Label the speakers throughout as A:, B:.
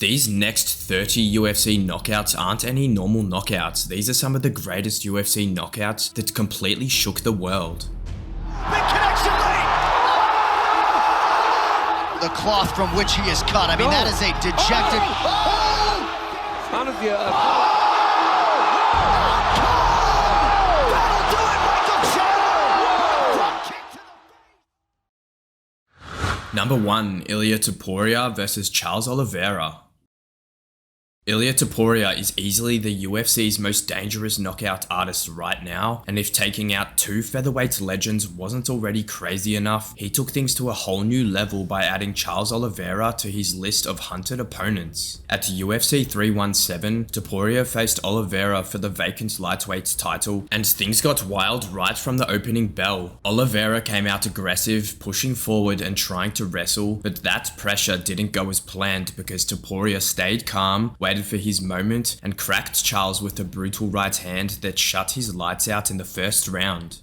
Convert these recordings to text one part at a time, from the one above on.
A: These next 30 UFC knockouts aren't any normal knockouts. These are some of the greatest UFC knockouts that completely shook the world.
B: Big connection late! The cloth from which he is cut. I mean, that is a dejected...
C: That'll do it, Michael Chandler!
A: Number 1, Ilia Topuria versus Charles Oliveira. Ilia Topuria is easily the UFC's most dangerous knockout artist right now, and if taking out 2 featherweight legends wasn't already crazy enough, he took things to a whole new level by adding Charles Oliveira to his list of hunted opponents. At UFC 317, Topuria faced Oliveira for the vacant lightweight title, and things got wild right from the opening bell. Oliveira came out aggressive, pushing forward and trying to wrestle, but that pressure didn't go as planned because Topuria stayed calm, waited for his moment, and cracked Charles with a brutal right hand that shut his lights out in the first round.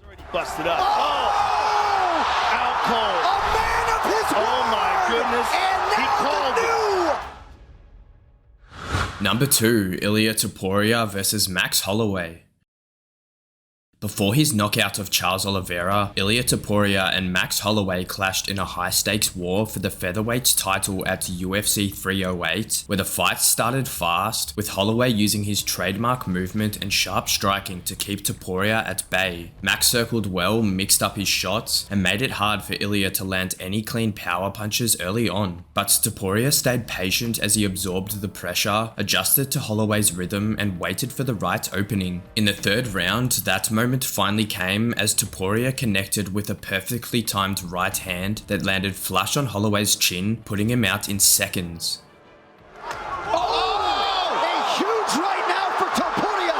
D: Already busted up. Oh! Out cold.
B: A man of his word!
D: Oh my goodness.
B: And now
D: He called it.
A: Number 2, Ilia Topuria versus Max Holloway. Before his knockout of Charles Oliveira, Ilia Topuria and Max Holloway clashed in a high-stakes war for the featherweight title at UFC 308, where the fight started fast, with Holloway using his trademark movement and sharp striking to keep Topuria at bay. Max circled well, mixed up his shots, and made it hard for Ilia to land any clean power punches early on. But Topuria stayed patient as he absorbed the pressure, adjusted to Holloway's rhythm, and waited for the right opening. In the third round, that moment finally came as Topuria connected with a perfectly timed right hand that landed flush on Holloway's chin, putting him out in seconds.
B: Oh! A huge right now for Topuria!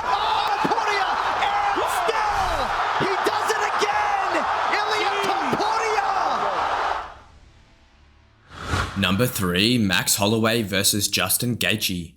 B: Oh, Topuria! And still! He does it again! Ilia Topuria!
A: Number 3, Max Holloway versus Justin Gaethje.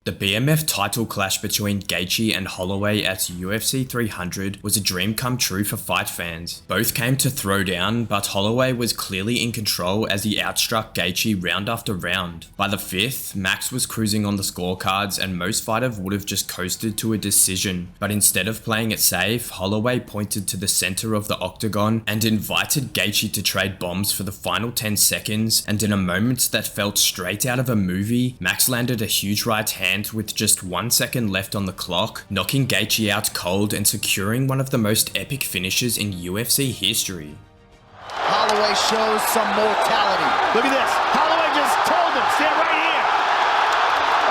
A: The BMF title clash between Gaethje and Holloway at UFC 300 was a dream come true for fight fans. Both came to throw down, but Holloway was clearly in control as he outstruck Gaethje round after round. By the 5th, Max was cruising on the scorecards and most fighters would have just coasted to a decision. But instead of playing it safe, Holloway pointed to the center of the octagon and invited Gaethje to trade bombs for the final 10 seconds, and in a moment that felt straight out of a movie, Max landed a huge right hand with just 1 second left on the clock, knocking Gaethje out cold and securing one of the most epic finishes in UFC history.
B: Holloway shows some mortality.
D: Look at this. Holloway just told him, stand right here.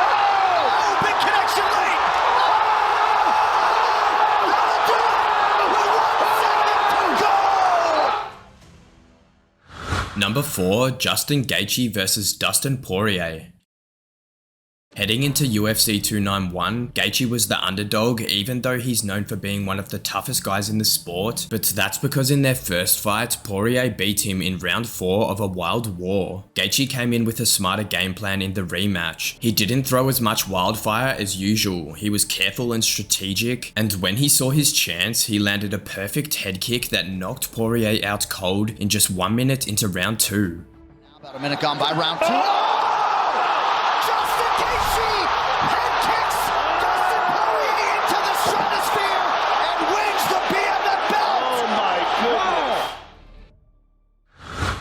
B: Oh! Big connection late! Oh! With 1 second to go!
A: Number 4, Justin Gaethje versus Dustin Poirier. Heading into UFC 291, Gaethje was the underdog even though he's known for being one of the toughest guys in the sport, but that's because in their first fight, Poirier beat him in round 4 of a wild war. Gaethje came in with a smarter game plan in the rematch. He didn't throw as much wildfire as usual, he was careful and strategic, and when he saw his chance, he landed a perfect head kick that knocked Poirier out cold in just 1 minute into round 2.
B: Now about a minute gone by round 2.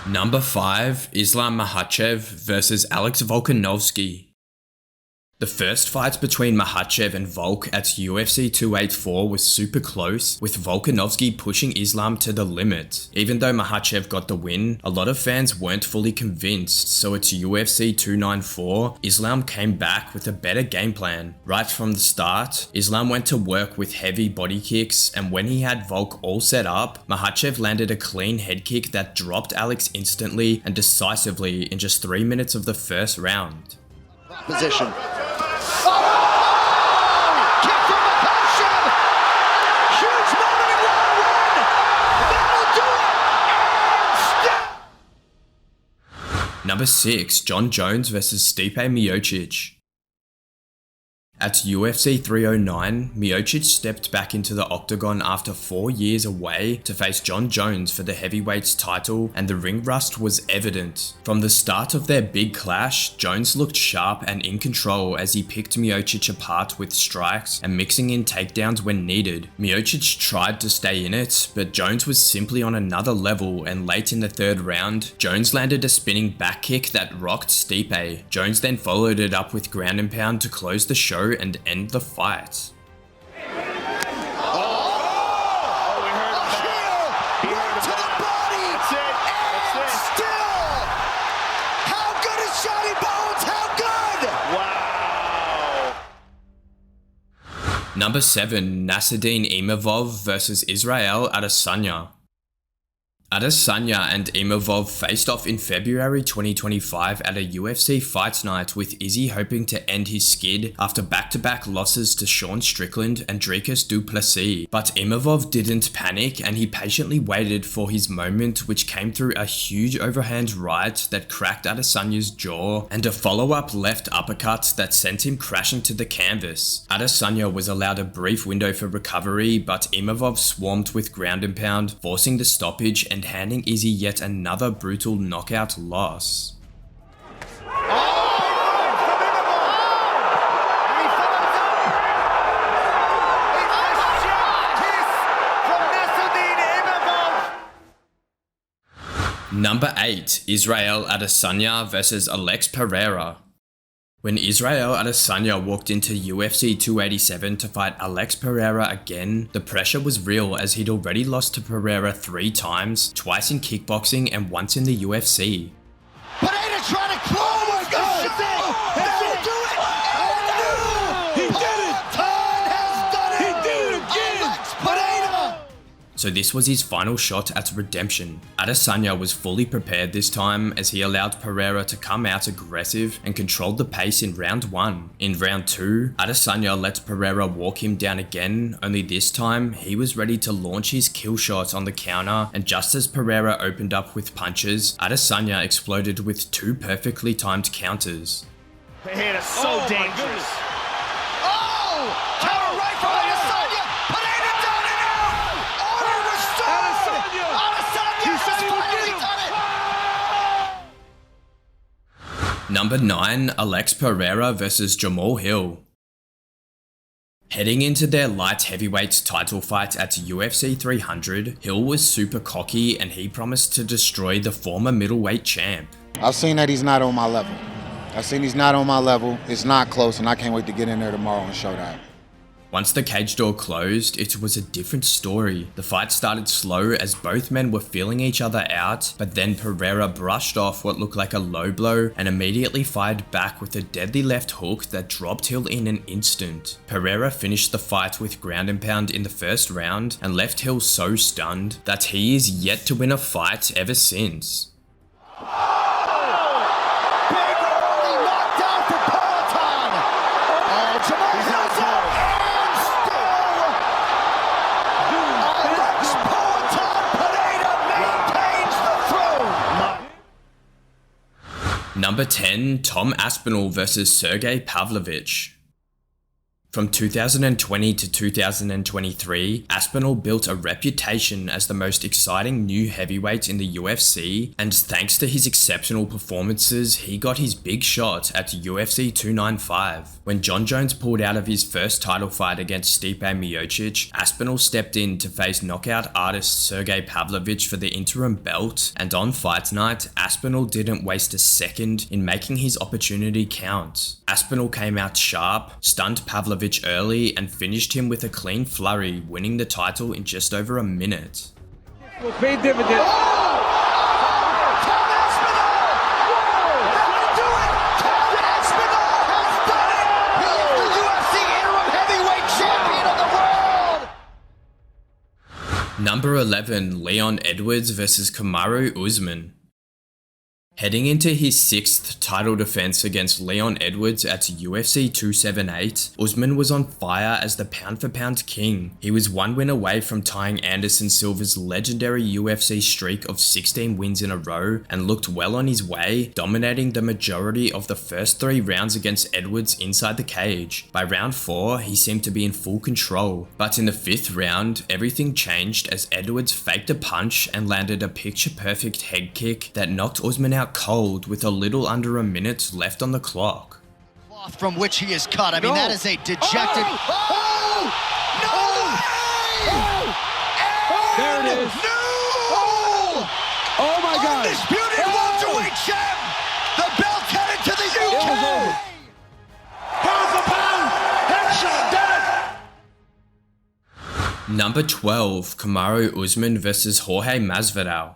A: Number 5, Islam Makhachev versus Alex Volkanovski. The first fight between Makhachev and Volk at UFC 284 was super close, with Volkanovski pushing Islam to the limit. Even though Makhachev got the win, a lot of fans weren't fully convinced, so at UFC 294, Islam came back with a better game plan. Right from the start, Islam went to work with heavy body kicks, and when he had Volk all set up, Makhachev landed a clean head kick that dropped Alex instantly and decisively in just 3 minutes of the first round.
B: Position. Kick from Makhachev! Huge moment in round 1! That'll do it! And still...
A: Number 6, Jon Jones versus Stipe Miocic. At UFC 309, Miocic stepped back into the octagon after 4 years away to face Jon Jones for the heavyweights title, and the ring rust was evident. From the start of their big clash, Jones looked sharp and in control as he picked Miocic apart with strikes and mixing in takedowns when needed. Miocic tried to stay in it, but Jones was simply on another level, and late in the third round, Jones landed a spinning back kick that rocked Stipe. Jones then followed it up with ground and pound to close the show and end the fight. Number 7, Nassourdine Imavov vs Israel Adesanya. Adesanya and Imavov faced off in February 2025 at a UFC fight night, with Izzy hoping to end his skid after back-to-back losses to Sean Strickland and Dricus du Plessis. But Imavov didn't panic, and he patiently waited for his moment, which came through a huge overhand right that cracked Adesanya's jaw and a follow-up left uppercut that sent him crashing to the canvas. Adesanya was allowed a brief window for recovery, but Imavov swarmed with ground and pound, forcing the stoppage and handing Izzy yet another brutal knockout loss. Number 8, Israel Adesanya vs Alex Pereira. When Israel Adesanya walked into UFC 287 to fight Alex Pereira again, the pressure was real, as he'd already lost to Pereira 3 times, twice in kickboxing and once in the UFC.
B: Pereira trying to close the show! That'll do it! He did it! Todd has done it! He did it again! Alex Pereira!
A: So this was his final shot at redemption. Adesanya was fully prepared this time, as he allowed Pereira to come out aggressive and controlled the pace in round 1. In round 2, Adesanya let Pereira walk him down again, only this time he was ready to launch his kill shot on the counter, and just as Pereira opened up with punches, Adesanya exploded with 2 perfectly timed counters.
D: Pereira's so dangerous.
B: Oh! Counter right from Adesanya! Pereira down and out! Order restored! Adesanya has finally done it!
A: Number 9, Alex Pereira vs Jamahal Hill. Heading into their light heavyweight title fight at UFC 300, Hill was super cocky and he promised to destroy the former middleweight champ.
E: I've seen that he's not on my level. It's not close, and I can't wait to get in there tomorrow and show that.
A: Once the cage door closed, it was a different story. The fight started slow as both men were feeling each other out, but then Pereira brushed off what looked like a low blow and immediately fired back with a deadly left hook that dropped Hill in an instant. Pereira finished the fight with ground and pound in the first round and left Hill so stunned that he is yet to win a fight ever since. Number 10, Tom Aspinall vs Sergei Pavlovich. From 2020 to 2023, Aspinall built a reputation as the most exciting new heavyweight in the UFC, and thanks to his exceptional performances, he got his big shot at UFC 295. When Jon Jones pulled out of his first title fight against Stipe Miocic, Aspinall stepped in to face knockout artist Sergei Pavlovich for the interim belt, and on fight night, Aspinall didn't waste a second in making his opportunity count. Aspinall came out sharp, stunned Pavlovich early, and finished him with a clean flurry, winning the title in just over a minute.
C: Will pay dividends.
A: Number 11, Leon Edwards vs Kamaru Usman. Heading into his 6th title defense against Leon Edwards at UFC 278, Usman was on fire as the pound-for-pound king. He was one win away from tying Anderson Silva's legendary UFC streak of 16 wins in a row and looked well on his way, dominating the majority of the first 3 rounds against Edwards inside the cage. By round 4, he seemed to be in full control, but in the 5th round, everything changed as Edwards faked a punch and landed a picture-perfect head kick that knocked Usman out cold with a little under a minute left on the clock.
B: Cloth from which he is cut. I mean, that is a dejected. Oh! No way!
C: There it is.
B: No!
C: Oh my God.
B: Undisputed welterweight champ. The belt headed to the UK.
D: Pound for pound. Headshot. Done it.
A: Number 12, Kamaru Usman vs Jorge Masvidal.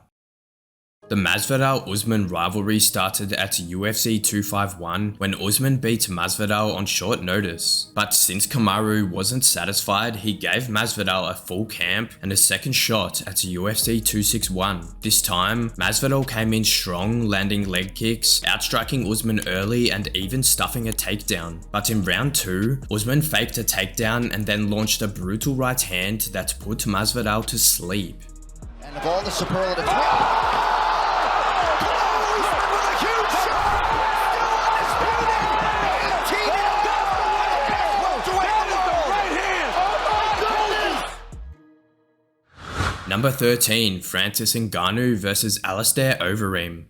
A: The Masvidal-Usman rivalry started at UFC 251 when Usman beat Masvidal on short notice. But since Kamaru wasn't satisfied, he gave Masvidal a full camp and a second shot at UFC 261. This time, Masvidal came in strong, landing leg kicks, outstriking Usman early and even stuffing a takedown. But in round 2, Usman faked a takedown and then launched a brutal right hand that put Masvidal to sleep.
B: And of all the superlatives.
A: Number 13, Francis Ngannou vs Alistair Overeem.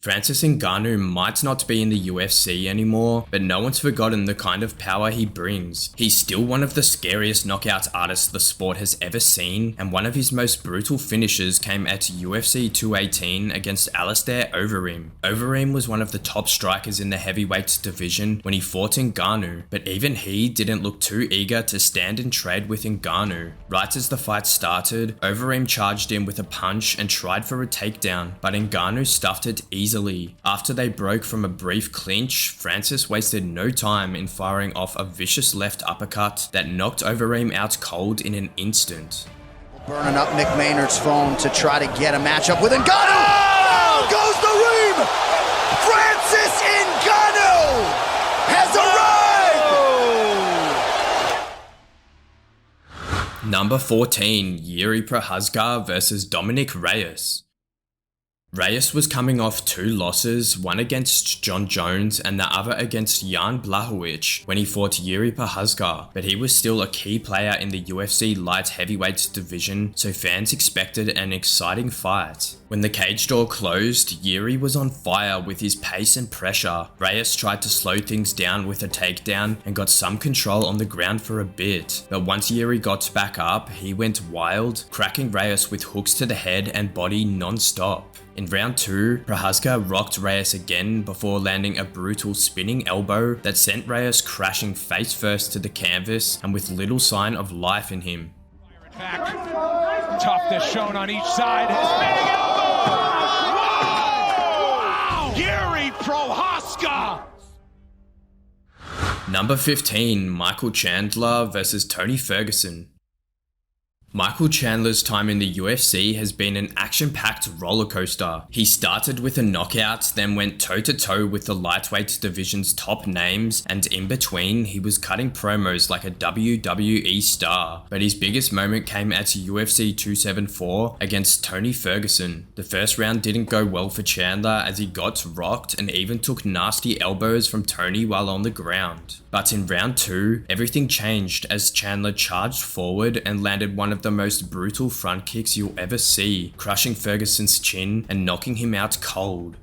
A: Francis Ngannou might not be in the UFC anymore, but no one's forgotten the kind of power he brings. He's still one of the scariest knockout artists the sport has ever seen, and one of his most brutal finishes came at UFC 218 against Alistair Overeem. Overeem was one of the top strikers in the heavyweight division when he fought Ngannou, but even he didn't look too eager to stand and trade with Ngannou. Right as the fight started, Overeem charged in with a punch and tried for a takedown, but Ngannou stuffed it easily. After they broke from a brief clinch, Francis wasted no time in firing off a vicious left uppercut that knocked Overeem out cold in an instant.
B: Burning up Mick Maynard's phone to try to get a matchup with Ngannou. Down goes the ream. Francis Ngannou has arrived.
A: Number 14, Jiri Prochazka vs Dominick Reyes. Reyes was coming off 2 losses, one against John Jones and the other against Jan Blachowicz when he fought Jiri Prochazka, but he was still a key player in the UFC light heavyweight division, so fans expected an exciting fight. When the cage door closed, Jiri was on fire with his pace and pressure. Reyes tried to slow things down with a takedown and got some control on the ground for a bit, but once Jiri got back up, he went wild, cracking Reyes with hooks to the head and body non-stop. In round 2, Prochazka rocked Reyes again before landing a brutal spinning elbow that sent Reyes crashing face first to the canvas and with little sign of life in him.
C: In fact, toughness shown on each side. Spinning elbow! Wow! Jiri Prochazka!
A: Number 15, Michael Chandler vs Tony Ferguson. Michael Chandler's time in the UFC has been an action-packed rollercoaster. He started with a knockout, then went toe-to-toe with the lightweight division's top names, and in between, he was cutting promos like a WWE star. But his biggest moment came at UFC 274 against Tony Ferguson. The first round didn't go well for Chandler as he got rocked and even took nasty elbows from Tony while on the ground. But in round 2, everything changed as Chandler charged forward and landed one of the most brutal front kicks you'll ever see, crushing Ferguson's chin and knocking him out cold.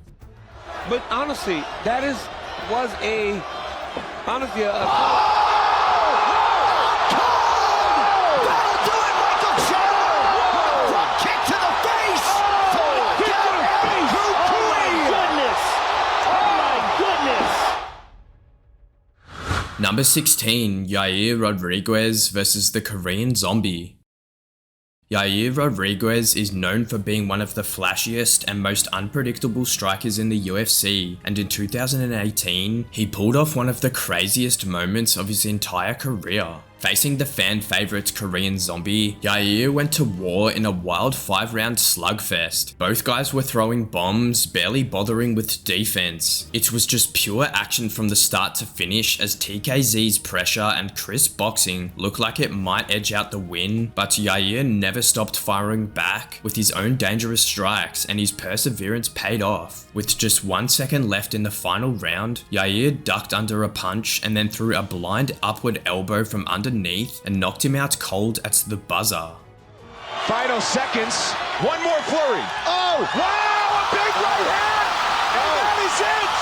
C: But honestly, that was a
A: Number 16, Yair Rodriguez vs the Korean Zombie. Yair Rodriguez is known for being one of the flashiest and most unpredictable strikers in the UFC, and in 2018, he pulled off one of the craziest moments of his entire career. Facing the fan favourite Korean Zombie, Yair went to war in a wild 5-round slugfest. Both guys were throwing bombs, barely bothering with defense. It was just pure action from the start to finish, as TKZ's pressure and crisp boxing looked like it might edge out the win, but Yair never stopped firing back with his own dangerous strikes, and his perseverance paid off. With just 1 second left in the final round, Yair ducked under a punch and then threw a blind upward elbow from underneath and knocked him out cold at the buzzer.
C: Final seconds. One more flurry.
B: Oh!
C: Wow! A big right hand! And that is it!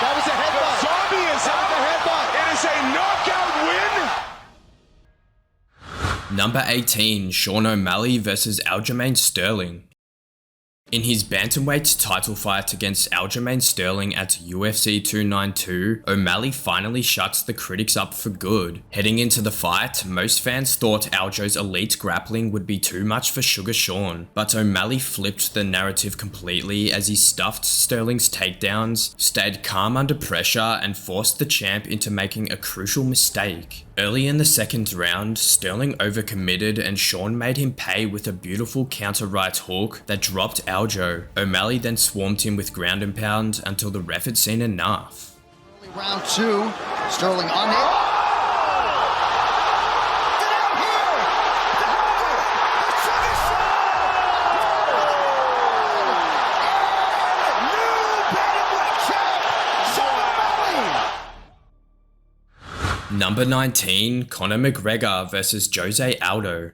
B: That was a
C: The
B: headbutt.
C: Zombie is out.
B: The headbutt.
C: It is a knockout win.
A: Number 18, Sean O'Malley vs Aljamain Sterling. In his bantamweight title fight against Aljamain Sterling at UFC 292, O'Malley finally shuts the critics up for good. Heading into the fight, most fans thought Aljo's elite grappling would be too much for Sugar Sean, but O'Malley flipped the narrative completely as he stuffed Sterling's takedowns, stayed calm under pressure, and forced the champ into making a crucial mistake. Early in the second round, Sterling overcommitted and Sean made him pay with a beautiful counter right hook that dropped Aljo. O'Malley then swarmed him with ground and pound until the ref had seen enough.
B: Early round 2, Sterling on it.
A: Number 19, Conor McGregor vs Jose Aldo.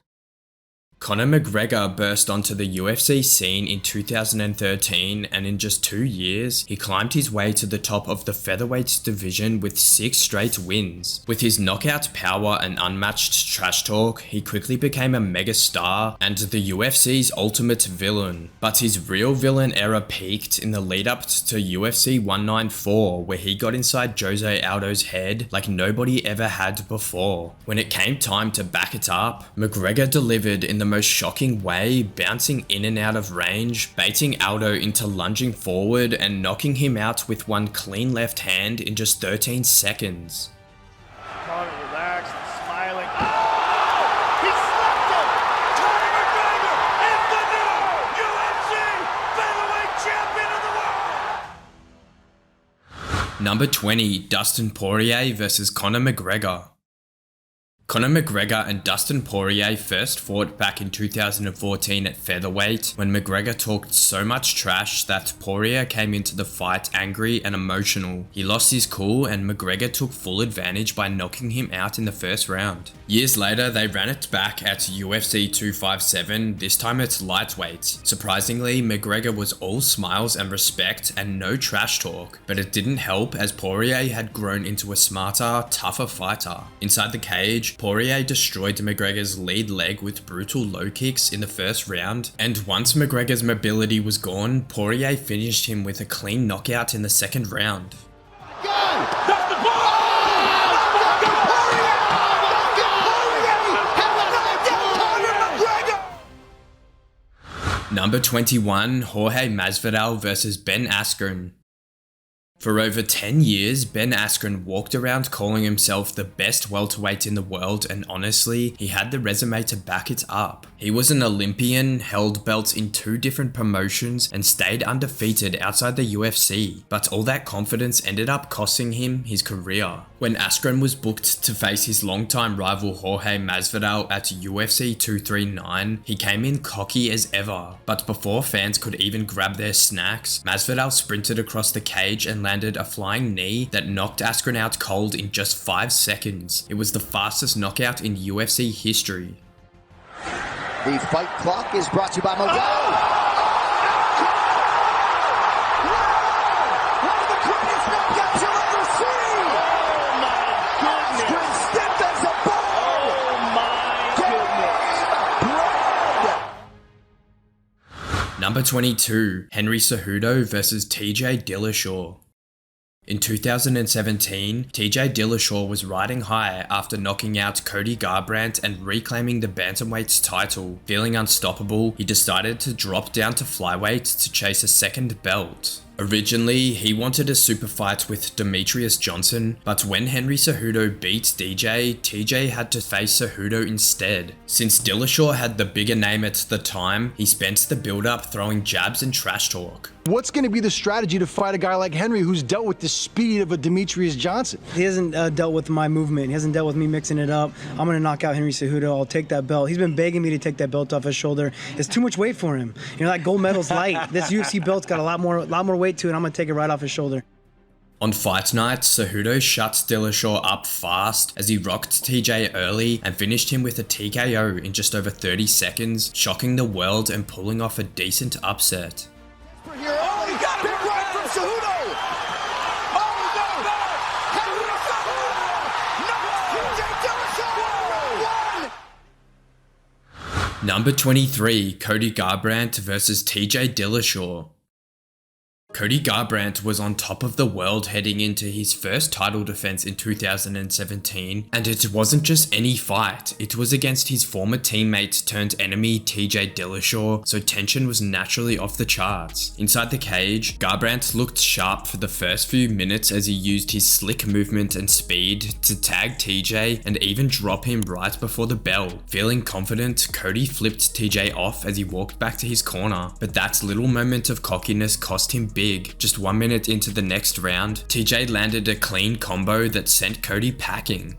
A: Conor McGregor burst onto the UFC scene in 2013, and in just 2 years, he climbed his way to the top of the featherweight division with 6 straight wins. With his knockout power and unmatched trash talk, he quickly became a megastar and the UFC's ultimate villain. But his real villain era peaked in the lead up to UFC 194, where he got inside Jose Aldo's head like nobody ever had before. When it came time to back it up, McGregor delivered in the most shocking way, bouncing in and out of range, baiting Aldo into lunging forward and knocking him out with one clean left hand in just 13 seconds.
D: Conor relaxed, smiling. Oh! He slapped him! Conor McGregor is the new UFC featherweight champion of the world!
A: Number 20, Dustin Poirier vs Conor McGregor. Conor McGregor and Dustin Poirier first fought back in 2014 at featherweight, when McGregor talked so much trash that Poirier came into the fight angry and emotional. He lost his cool and McGregor took full advantage by knocking him out in the first round. Years later, they ran it back at UFC 257, this time at lightweight. Surprisingly, McGregor was all smiles and respect and no trash talk, but it didn't help as Poirier had grown into a smarter, tougher fighter. Inside the cage, Poirier destroyed McGregor's lead leg with brutal low kicks in the first round, and once McGregor's mobility was gone, Poirier finished him with a clean knockout in the second round. Number 21, Jorge Masvidal vs Ben Askren. For over 10 years, Ben Askren walked around calling himself the best welterweight in the world, and honestly, he had the resume to back it up. He was an Olympian, held belts in 2 different promotions, and stayed undefeated outside the UFC, but all that confidence ended up costing him his career. When Askren was booked to face his longtime rival Jorge Masvidal at UFC 239, he came in cocky as ever, but before fans could even grab their snacks, Masvidal sprinted across the cage and landed a flying knee that knocked Askren out cold in just 5 seconds. It was the fastest knockout in UFC history.
B: The fight clock is brought to you by Modelo. One of the greatest knockouts you'll ever see!
D: Oh my goodness!
B: Askren stiff as a board!
D: Oh my goodness!
A: Number 22, Henry Cejudo vs TJ Dillashaw. In 2017, TJ Dillashaw was riding high after knocking out Cody Garbrandt and reclaiming the bantamweight's title. Feeling unstoppable, he decided to drop down to flyweight to chase a second belt. Originally, he wanted a super fight with Demetrius Johnson, but when Henry Cejudo beat DJ, TJ had to face Cejudo instead. Since Dillashaw had the bigger name at the time, he spent the build-up throwing jabs and trash talk.
F: What's going to be the strategy to fight a guy like Henry who's dealt with the speed of a Demetrius Johnson?
G: He hasn't dealt with my movement. He hasn't dealt with me mixing it up. I'm going to knock out Henry Cejudo. I'll take that belt. He's been begging me to take that belt off his shoulder. It's too much weight for him. You know, that gold medal's light. This UFC belt's got a lot more weight to it, and I'm going to take it right off his shoulder.
A: On fight night, Cejudo shut Dillashaw up fast as he rocked TJ early and finished him with a TKO in just over 30 seconds, shocking the world and pulling off a decent upset.
B: Here. Oh, he got a big right from Cejudo. Oh, no. Henry Cejudo. No, TJ Dillashaw. One.
A: Number 23, Cody Garbrandt versus TJ Dillashaw. Cody Garbrandt was on top of the world heading into his first title defense in 2017, and it wasn't just any fight, it was against his former teammate turned enemy TJ Dillashaw, so tension was naturally off the charts. Inside the cage, Garbrandt looked sharp for the first few minutes as he used his slick movement and speed to tag TJ and even drop him right before the bell. Feeling confident, Cody flipped TJ off as he walked back to his corner, but that little moment of cockiness cost him big. Just 1 minute into the next round, TJ landed a clean combo that sent Cody packing.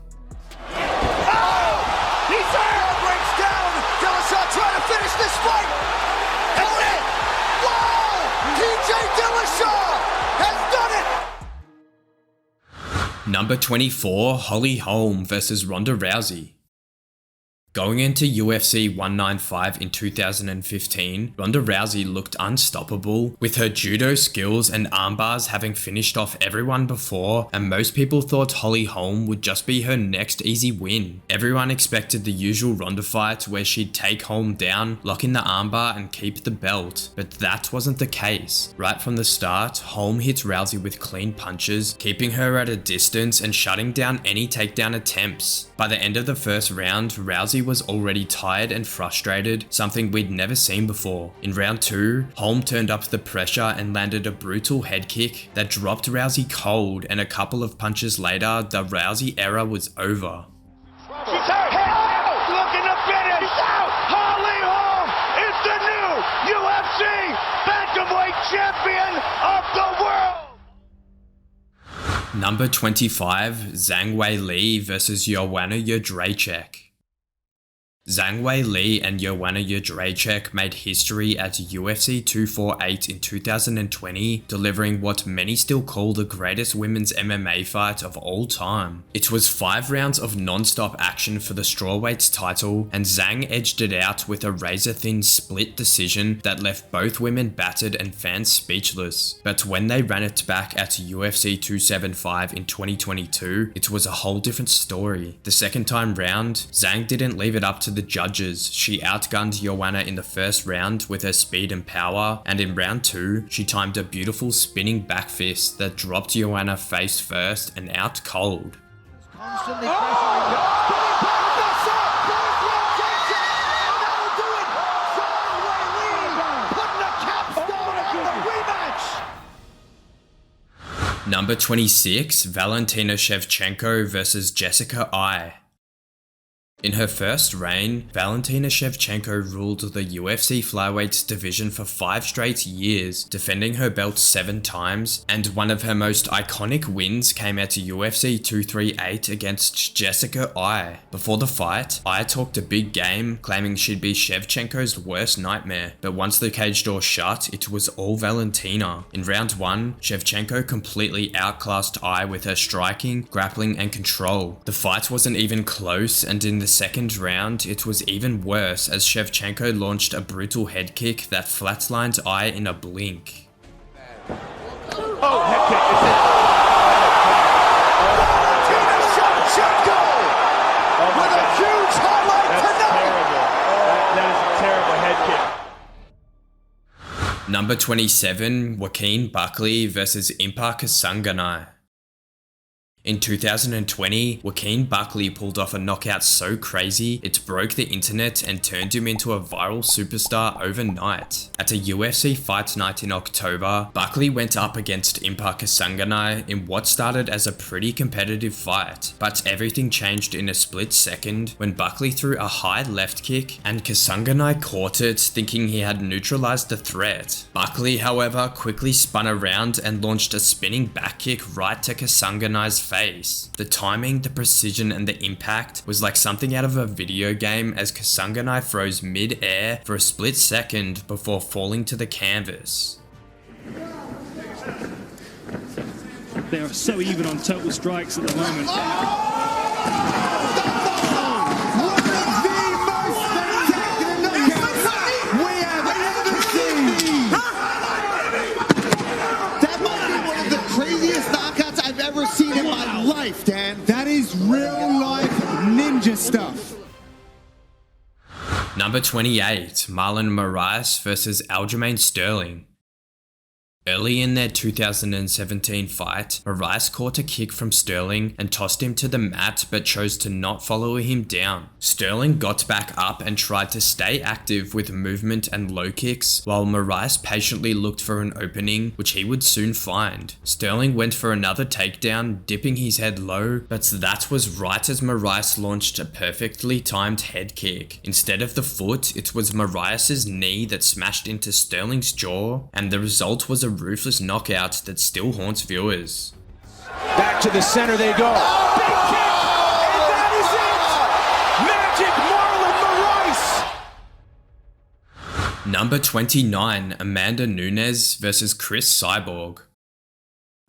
B: Oh! He's there! Breaks down! Dillashaw trying to finish this fight! Hold it! Wow! TJ Dillashaw has done it!
A: Number 24, Holly Holm versus Ronda Rousey. Going into UFC 195 in 2015, Ronda Rousey looked unstoppable, with her judo skills and armbars having finished off everyone before, and most people thought Holly Holm would just be her next easy win. Everyone expected the usual Ronda fight where she'd take Holm down, lock in the armbar and keep the belt, but that wasn't the case. Right from the start, Holm hit Rousey with clean punches, keeping her at a distance and shutting down any takedown attempts. By the end of the first round, Rousey was already tired and frustrated, something we'd never seen before. In round 2, Holm turned up the pressure and landed a brutal head kick that dropped Rousey cold, and a couple of punches later, the Rousey era was over.
D: She's out! Looking to finish! She's out! Holly Holm is the new UFC bantamweight champion of the world!
A: Number 25, Zhang Weili versus Joanna Jędrzejczyk. Zhang Weili and Joanna Jędrzejczyk made history at UFC 248 in 2020, delivering what many still call the greatest women's MMA fight of all time. It was 5 rounds of non-stop action for the strawweight title, and Zhang edged it out with a razor-thin split decision that left both women battered and fans speechless. But when they ran it back at UFC 275 in 2022, it was a whole different story. The second time round, Zhang didn't leave it up to the judges. She outgunned Joanna in the first round with her speed and power, and in round 2, she timed a beautiful spinning back fist that dropped Joanna face first and out cold.
B: Constantly pressuring
A: Number 26, Valentina Shevchenko versus Jessica Ai. In her first reign, Valentina Shevchenko ruled the UFC flyweight division for 5 straight years, defending her belt 7 times, and one of her most iconic wins came at UFC 238 against Jessica Ai. Before the fight, Ai talked a big game, claiming she'd be Shevchenko's worst nightmare, but once the cage door shut, it was all Valentina. In round 1, Shevchenko completely outclassed Ai with her striking, grappling and control. The fight wasn't even close, and in the second round, it was even worse as Shevchenko launched a brutal head kick that flatlined Ai in a blink.
D: Oh, head kick.
B: Shevchenko with a huge highlight
D: That's terrible. That is a terrible head kick.
A: Number 27, Joaquin Buckley versus Impa Kasanganay. In 2020, Joaquin Buckley pulled off a knockout so crazy it broke the internet and turned him into a viral superstar overnight. At a UFC fight night in October, Buckley went up against Impa Kasanganay in what started as a pretty competitive fight, but everything changed in a split second when Buckley threw a high left kick and Kasanganay caught it, thinking he had neutralized the threat. Buckley, however, quickly spun around and launched a spinning back kick right to Kasanganay's face. The timing, the precision, and the impact was like something out of a video game as Kasanganay froze mid-air for a split second before falling to the canvas.
H: They are so even on total strikes at the moment.
B: Seen in my life, Dan.
I: That is real life ninja stuff.
A: Number 28, Marlon Moraes versus Aljamain Sterling. Early in their 2017 fight, Moraes caught a kick from Sterling and tossed him to the mat but chose to not follow him down. Sterling got back up and tried to stay active with movement and low kicks, while Moraes patiently looked for an opening, which he would soon find. Sterling went for another takedown, dipping his head low, but that was right as Moraes launched a perfectly timed head kick. Instead of the foot, it was Moraes' knee that smashed into Sterling's jaw, and the result was a ruthless knockout that still haunts viewers.
C: Back to the center they go. Big kick! And that is it! Magic Marlon Moraes!
A: Number 29, Amanda Nunes versus Chris Cyborg.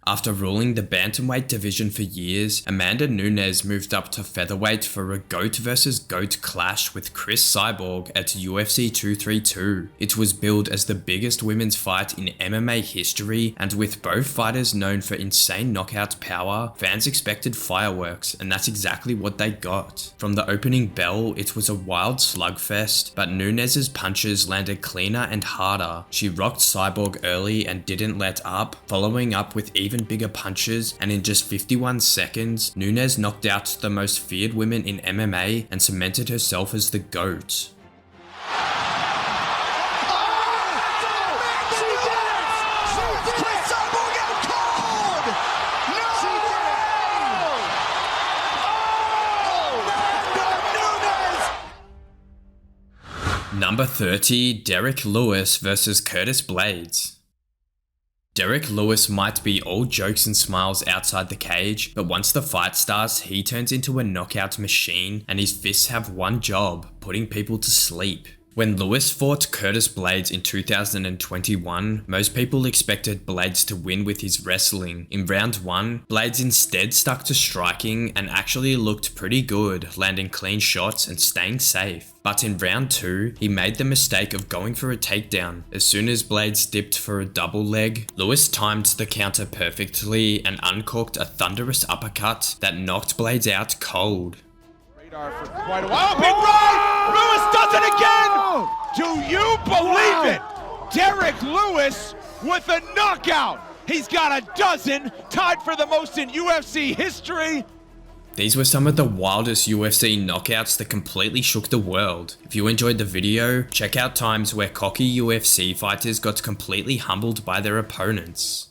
A: After ruling the bantamweight division for years, Amanda Nunes moved up to featherweight for a GOAT versus GOAT clash with Chris Cyborg at UFC 232. It was billed as the biggest women's fight in MMA history, and with both fighters known for insane knockout power, fans expected fireworks, and that's exactly what they got. From the opening bell, it was a wild slugfest, but Nunes' punches landed cleaner and harder. She rocked Cyborg early and didn't let up, following up with even bigger punches, and in just 51 seconds, Nunes knocked out the most feared women in MMA and cemented herself as the GOAT. Number 30, Derek Lewis versus Curtis Blaydes. Derek Lewis might be all jokes and smiles outside the cage, but once the fight starts, he turns into a knockout machine, and his fists have one job: putting people to sleep. When Lewis fought Curtis Blaydes in 2021, most people expected Blaydes to win with his wrestling. In round 1, Blaydes instead stuck to striking and actually looked pretty good, landing clean shots and staying safe. But in round 2, he made the mistake of going for a takedown. As soon as Blaydes dipped for a double leg, Lewis timed the counter perfectly and uncorked a thunderous uppercut that knocked Blaydes out cold.
C: Radar for quite a while. Big right! Lewis does it again! Do you believe it? Derek Lewis with a knockout. He's got a dozen, tied for the most in UFC history.
A: These were some of the wildest UFC knockouts that completely shook the world. If you enjoyed the video, check out times where cocky UFC fighters got completely humbled by their opponents.